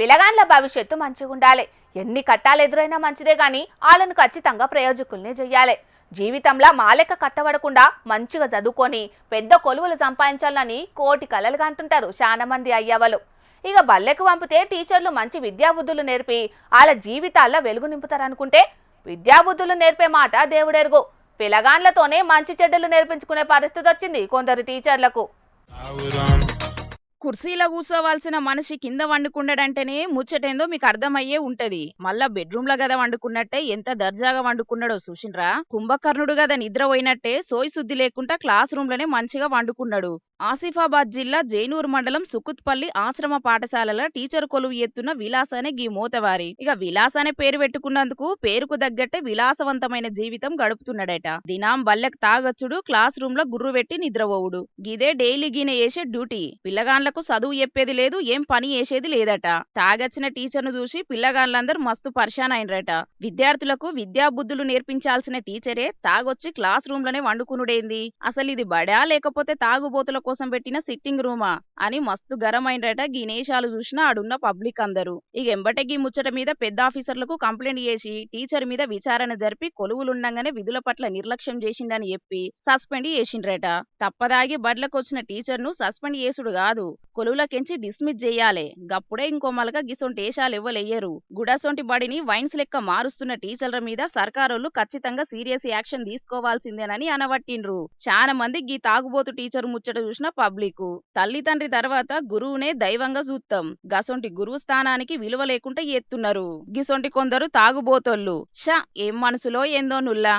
పిల్లగాండ్ల భవిష్యత్తు మంచిగుండాలి. ఎన్ని కట్టాలు ఎదురైనా మంచిదే గాని వాళ్ళను ఖచ్చితంగా ప్రయోజకుల్ని చెయ్యాలి. జీవితంలో మాలెక్క కట్టబడకుండా మంచిగా చదువుకొని పెద్ద కొలువులు సంపాదించాలని కోటి కలలుగా అంటుంటారు చాలా మంది అయ్యవలు. ఇక బల్లెకు పంపితే టీచర్లు మంచి విద్యాబుద్ధులు నేర్పి వాళ్ళ జీవితాల్లో వెలుగు నింపుతారనుకుంటే విద్యాబుద్ధులు నేర్పే మాట దేవుడెరుగు. పిల్లగాండ్లతోనే మంచి చెడ్డలు నేర్పించుకునే పరిస్థితి వచ్చింది కొందరు టీచర్లకు. కుర్సీలో కూసోవాల్సిన మనిషి కింద వండుకున్నాడంటేనే ముచ్చటేందో మీకు అర్థమయ్యే ఉంటది. మళ్ళా బెడ్రూమ్ లో గదా వండుకున్నట్టే ఎంత దర్జాగా వండుకున్నాడో చూసిండ్రా. కుంభకర్ణుడు గదా నిద్ర పోయినట్టే సోయి శుద్ధి లేకుండా క్లాస్ రూమ్ లోనే మంచిగా వండుకున్నాడు. ఆసిఫాబాద్ జిల్లా జైనూర్ మండలం సుకుత్పల్లి ఆశ్రమ పాఠశాలలో టీచర్ కొలువు ఎత్తున్న విలాస్ అనే గీ మోతవారి. ఇక విలాస్ అనే పేరు పెట్టుకున్నందుకు పేరుకు తగ్గట్టే విలాసవంతమైన జీవితం గడుపుతున్నాడట. దినాం బల్లెకు తాగచ్చుడు, క్లాస్ రూమ్ లో గుర్రు పెట్టి నిద్రపోవుడు, గిదే డైలీ గీన చేసే డ్యూటీ. పిల్లగాండ్లకు చదువు చెప్పేది లేదు, ఏం పని చేసేది లేదట. తాగచ్చిన టీచర్ ను చూసి పిల్లగాండ్లందరూ మస్తు పరిశాన్ అయినరట. విద్యార్థులకు విద్యా బుద్ధులు నేర్పించాల్సిన టీచరే తాగొచ్చి క్లాస్ రూమ్ లోనే వండుకునుడేంది, అసలు ఇది బడా లేకపోతే తాగుబోతుల కోసం పెట్టిన సిట్టింగ్ రూమా అని మస్తు గరమైనరట. గినేశాలు చూసినా ఆడున్న పబ్లిక్ అందరూ. ఇక ఎంబటే గీ ముచ్చట మీద పెద్ద ఆఫీసర్లకు కంప్లైంట్ చేసి టీచర్ మీద విచారణ జరిపి కొలువులుండగానే విధుల పట్ల నిర్లక్ష్యం చేసిండని చెప్పి సస్పెండ్ చేసిండ్రట. తప్పదాగి బడ్లకు వచ్చిన టీచర్ ను సస్పెండ్ చేసుడు కాదు, కొలువులకెంచి డిస్మిస్ చేయాలి. గప్పుడే ఇంకో మలక గిసొంటి ఏషాలు ఇవ్వలేయ్యరు. గుడసొంటి బడిని వైన్స్ లెక్క మారుస్తున్న టీచర్ల మీద సర్కారోళ్ళు ఖచ్చితంగా సీరియస్ యాక్షన్ తీసుకోవాల్సిందేనని అనవట్టిండ్రు. చాలా మంది గీ తాగుబోతు టీచర్ ముచ్చట చూసిన పబ్లిక్ తల్లి తండ్రి తర్వాత గురువునే దైవంగా చూస్తాం, గసొంటి గురువు స్థానానికి విలువ లేకుండా ఎత్తున్నారు గిసొంటి కొందరు తాగుబోతోళ్ళు. ఏం మనసులో ఏందో నుల్లా.